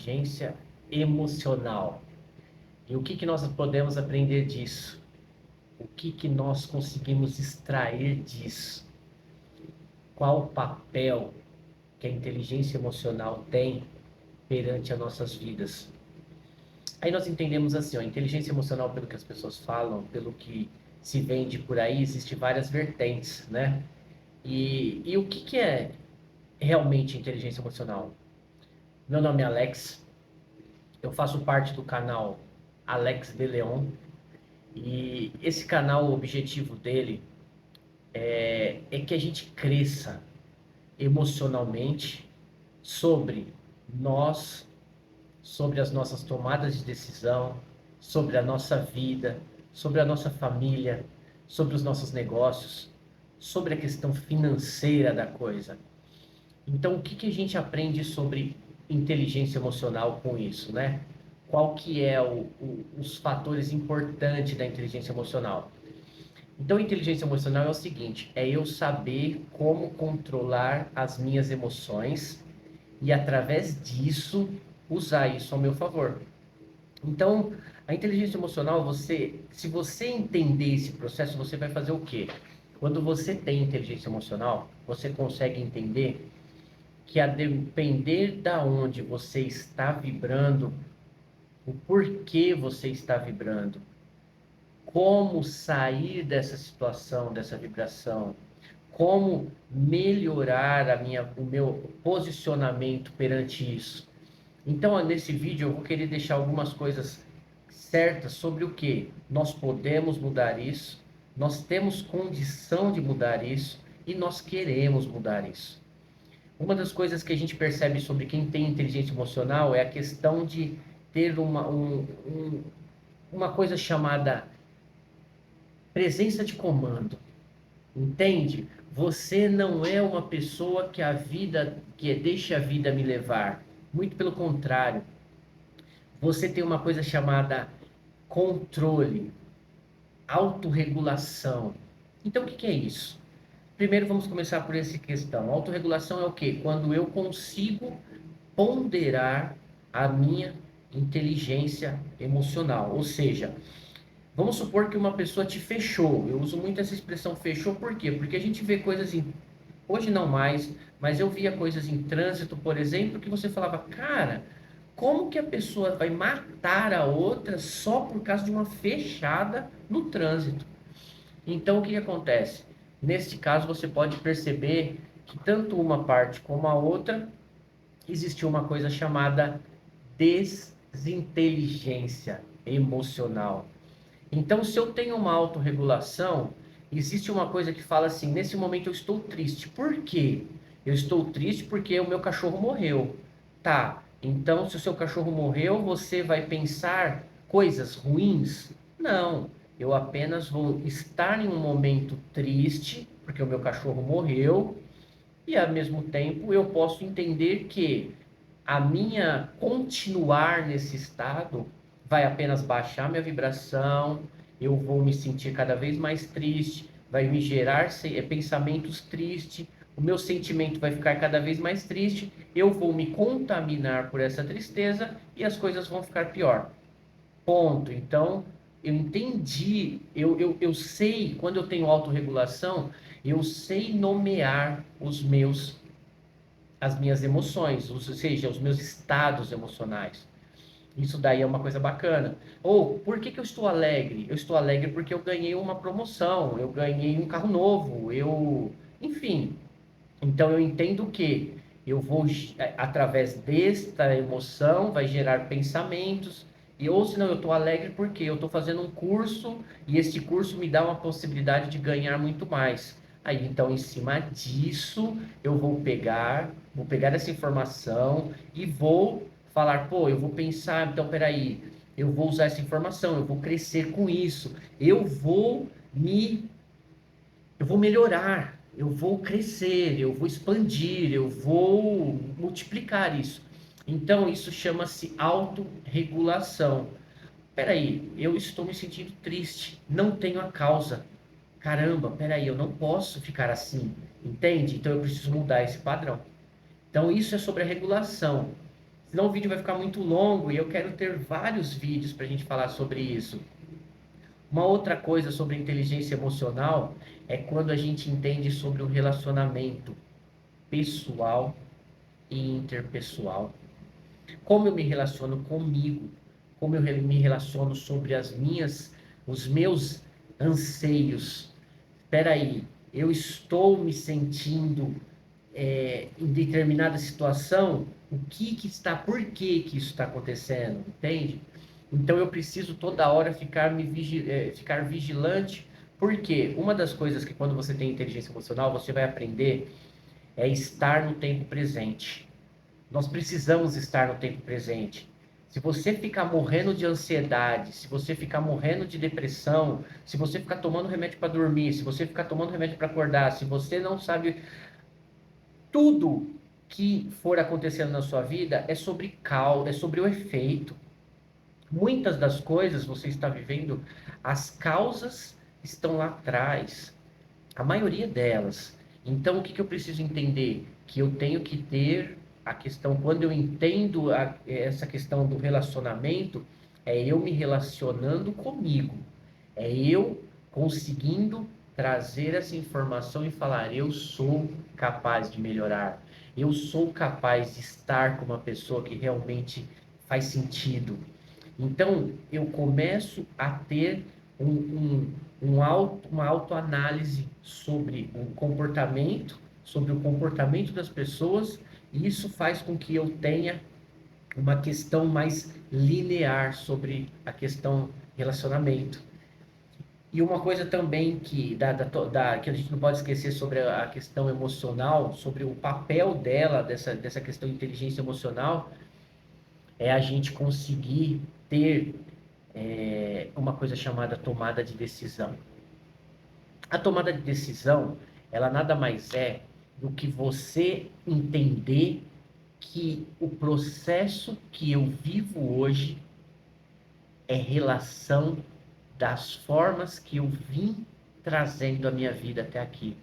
inteligência emocional. E o que nós podemos aprender disso? O que nós conseguimos extrair disso? Qual o papel que a inteligência emocional tem perante as nossas vidas? Aí nós entendemos assim, ó, a inteligência emocional, pelo que as pessoas falam, pelo que se vende por aí, existe várias vertentes, né? E o que é realmente inteligência emocional? Meu nome é Alex, eu faço parte do canal Alex de Leon, e esse canal, o objetivo dele é que a gente cresça emocionalmente sobre nós, sobre as nossas tomadas de decisão, sobre a nossa vida, sobre a nossa família, sobre os nossos negócios, sobre a questão financeira da coisa. Então, o que a gente aprende sobre inteligência emocional com isso, né? Qual que é os fatores importantes da inteligência emocional? Então, inteligência emocional é o seguinte: é eu saber como controlar as minhas emoções e, através disso, usar isso ao meu favor. Então, a inteligência emocional, se você entender esse processo, você vai fazer o quê? Quando você tem inteligência emocional, você consegue entender que, a depender da onde você está vibrando, o porquê você está vibrando, como sair dessa situação, dessa vibração, como melhorar o meu posicionamento perante isso. Então, nesse vídeo, eu vou querer deixar algumas coisas certas sobre o que nós podemos mudar isso, nós temos condição de mudar isso e nós queremos mudar isso. Uma das coisas que a gente percebe sobre quem tem inteligência emocional é a questão de ter uma coisa chamada presença de comando. Entende? Você não é uma pessoa que deixa a vida me levar. Muito pelo contrário. Você tem uma coisa chamada controle, autorregulação. Então, o que é isso? Primeiro, vamos começar por essa questão. Autorregulação é o quê? Quando eu consigo ponderar a minha inteligência emocional. Ou seja, vamos supor que uma pessoa te fechou. Eu uso muito essa expressão fechou, por quê? Porque a gente vê coisas hoje não mais, mas eu via coisas em trânsito, por exemplo, que você falava, cara, como que a pessoa vai matar a outra só por causa de uma fechada no trânsito? Então, o que acontece? Neste caso, você pode perceber que tanto uma parte como a outra existiu uma coisa chamada desinteligência emocional. Então, se eu tenho uma autorregulação, existe uma coisa que fala assim: nesse momento eu estou triste. Por quê? Eu estou triste porque o meu cachorro morreu. Tá, então se o seu cachorro morreu, você vai pensar coisas ruins? Não, eu apenas vou estar em um momento triste, porque o meu cachorro morreu, e ao mesmo tempo eu posso entender que a minha continuar nesse estado vai apenas baixar minha vibração, eu vou me sentir cada vez mais triste, vai me gerar pensamentos tristes, o meu sentimento vai ficar cada vez mais triste, eu vou me contaminar por essa tristeza e as coisas vão ficar pior. Ponto. Então, eu entendi, eu sei, quando eu tenho autorregulação, eu sei nomear as minhas emoções, ou seja, os meus estados emocionais. Isso daí é uma coisa bacana. Ou, por que eu estou alegre? Eu estou alegre porque eu ganhei uma promoção, eu ganhei um carro novo, enfim. Então eu entendo que eu vou, através desta emoção, vai gerar pensamentos, ou senão eu estou alegre porque eu estou fazendo um curso e este curso me dá uma possibilidade de ganhar muito mais. Aí então, em cima disso, eu vou pegar essa informação e vou falar, pô, eu vou pensar, então peraí, eu vou usar essa informação, eu vou crescer com isso, eu vou melhorar, eu vou crescer, eu vou expandir, eu vou multiplicar isso. Então, isso chama-se autorregulação. Peraí, eu estou me sentindo triste, não tenho a causa. Caramba, peraí, eu não posso ficar assim, entende? Então, eu preciso mudar esse padrão. Então, isso é sobre a regulação. senão o vídeo vai ficar muito longo e eu quero ter vários vídeos para a gente falar sobre isso. Uma outra coisa sobre inteligência emocional é quando a gente entende sobre o relacionamento pessoal e interpessoal. Como eu me relaciono comigo, como eu me relaciono sobre os meus anseios. Espera aí, eu estou me sentindo em determinada situação, por que que isso está acontecendo, entende? Então eu preciso toda hora ficar vigilante, porque uma das coisas que quando você tem inteligência emocional, você vai aprender é estar no tempo presente. Nós precisamos estar no tempo presente. Se você ficar morrendo de ansiedade, se você ficar morrendo de depressão, se você ficar tomando remédio para dormir, se você ficar tomando remédio para acordar, se você não sabe tudo que for acontecendo na sua vida é sobre causa, é sobre o efeito. Muitas das coisas você está vivendo, as causas estão lá atrás, a maioria delas. Então, o que que eu preciso entender? Que eu tenho que ter a questão, quando eu entendo essa questão do relacionamento, é eu me relacionando comigo, é eu conseguindo trazer essa informação e falar: eu sou capaz de melhorar, eu sou capaz de estar com uma pessoa que realmente faz sentido. Então, eu começo a ter uma autoanálise sobre o comportamento das pessoas, e isso faz com que eu tenha uma questão mais linear sobre a questão relacionamento. E uma coisa também que a gente não pode esquecer sobre a questão emocional, sobre o papel dessa questão de inteligência emocional, é a gente conseguir ter uma coisa chamada tomada de decisão. A tomada de decisão, ela nada mais é do que você entender que o processo que eu vivo hoje é relação das formas que eu vim trazendo a minha vida até aqui.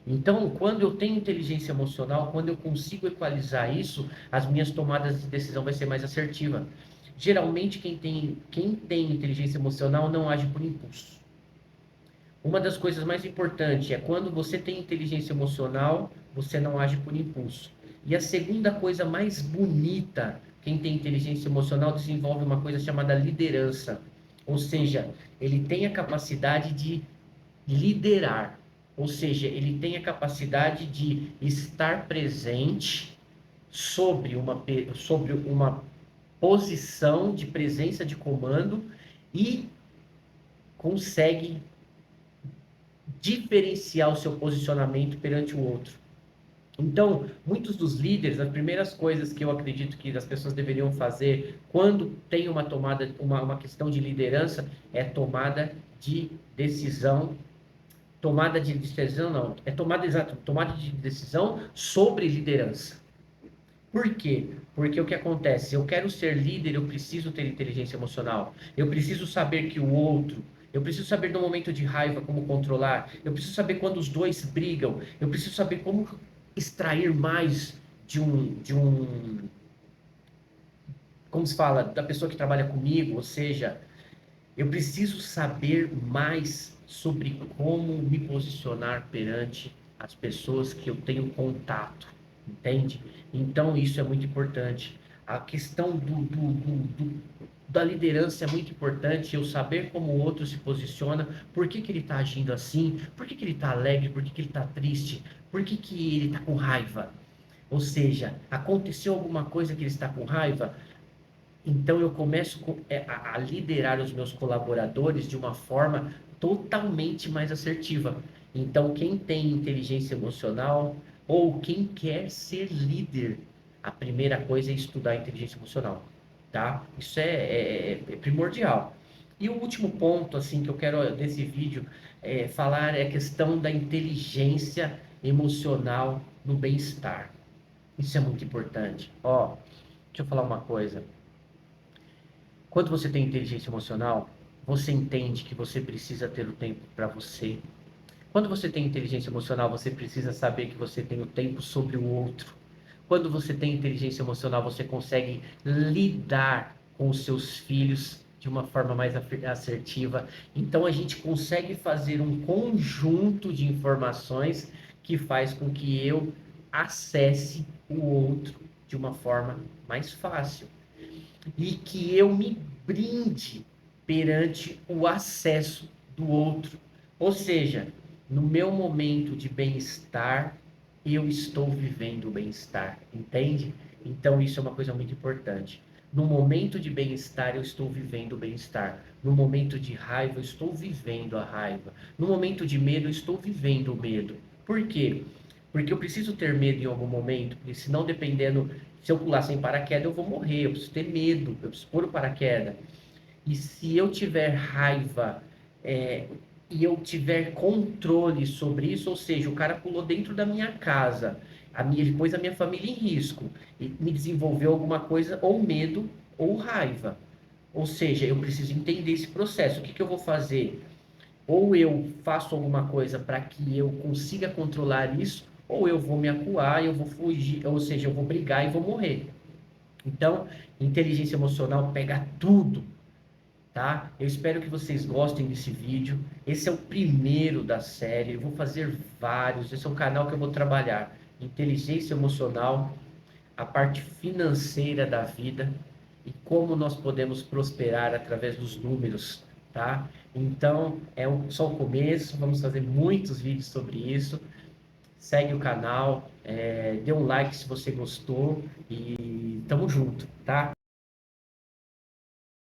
Então, quando eu tenho inteligência emocional, quando eu consigo equalizar isso, as minhas tomadas de decisão vai ser mais assertiva. Geralmente, quem tem inteligência emocional não age por impulso. Uma das coisas mais importantes é quando você tem inteligência emocional, você não age por impulso. E a segunda coisa mais bonita, quem tem inteligência emocional desenvolve uma coisa chamada liderança. Ou seja, ele tem a capacidade de liderar. Ou seja, ele tem a capacidade de estar presente sobre uma posição de presença de comando e consegue diferenciar o seu posicionamento perante o outro. Então, muitos dos líderes, as primeiras coisas que eu acredito que as pessoas deveriam fazer quando tem uma questão de liderança, é tomada de decisão não, tomada de decisão sobre liderança. Por quê? Porque o que acontece? Se eu quero ser líder, eu preciso ter inteligência emocional. Eu preciso saber que o outro. Eu preciso saber no momento de raiva como controlar. Eu preciso saber quando os dois brigam. Eu preciso saber como extrair mais como se fala, da pessoa que trabalha comigo. Ou seja, eu preciso saber mais sobre como me posicionar perante as pessoas que eu tenho contato, entende? Então, isso é muito importante. A questão da liderança é muito importante, eu saber como o outro se posiciona, por que que ele está agindo assim, por que que ele está alegre, por que que ele está triste, por que que ele está com raiva. Ou seja, aconteceu alguma coisa que ele está com raiva, então eu começo a liderar os meus colaboradores de uma forma totalmente mais assertiva. Então, quem tem inteligência emocional ou quem quer ser líder, a primeira coisa é estudar inteligência emocional, tá? Isso é primordial. E o último ponto, assim, que eu quero nesse vídeo falar é a questão da inteligência emocional no bem-estar. Isso é muito importante. Ó, deixa eu falar uma coisa. Quando você tem inteligência emocional, você entende que você precisa ter o tempo para você. Quando você tem inteligência emocional, você precisa saber que você tem o tempo sobre o outro. Quando você tem inteligência emocional, você consegue lidar com os seus filhos de uma forma mais assertiva. Então, a gente consegue fazer um conjunto de informações que faz com que eu acesse o outro de uma forma mais fácil e que eu me brinde perante o acesso do outro. Ou seja, no meu momento de bem-estar, eu estou vivendo o bem-estar, entende? Então, isso é uma coisa muito importante. No momento de bem-estar, eu estou vivendo o bem-estar. No momento de raiva, eu estou vivendo a raiva. No momento de medo, eu estou vivendo o medo. Por quê? Porque eu preciso ter medo em algum momento, porque senão, dependendo, se eu pular sem paraquedas, eu vou morrer. Eu preciso ter medo, eu preciso pôr o paraquedas. E se eu tiver raiva, é, e eu tiver controle sobre isso, ou seja, o cara pulou dentro da minha casa, ele pôs a minha família em risco, e me desenvolveu alguma coisa, ou medo, ou raiva. Ou seja, eu preciso entender esse processo. O que que eu vou fazer? Ou eu faço alguma coisa para que eu consiga controlar isso, ou eu vou me acuar, eu vou fugir, ou seja, eu vou brigar e vou morrer. Então, inteligência emocional pega tudo, tá? Eu espero que vocês gostem desse vídeo. Esse é o primeiro da série. Eu vou fazer vários. Esse é um canal que eu vou trabalhar inteligência emocional, a parte financeira da vida e como nós podemos prosperar através dos números, tá? Então, só o começo. Vamos fazer muitos vídeos sobre isso. Segue o canal, dê um like se você gostou e tamo junto, tá?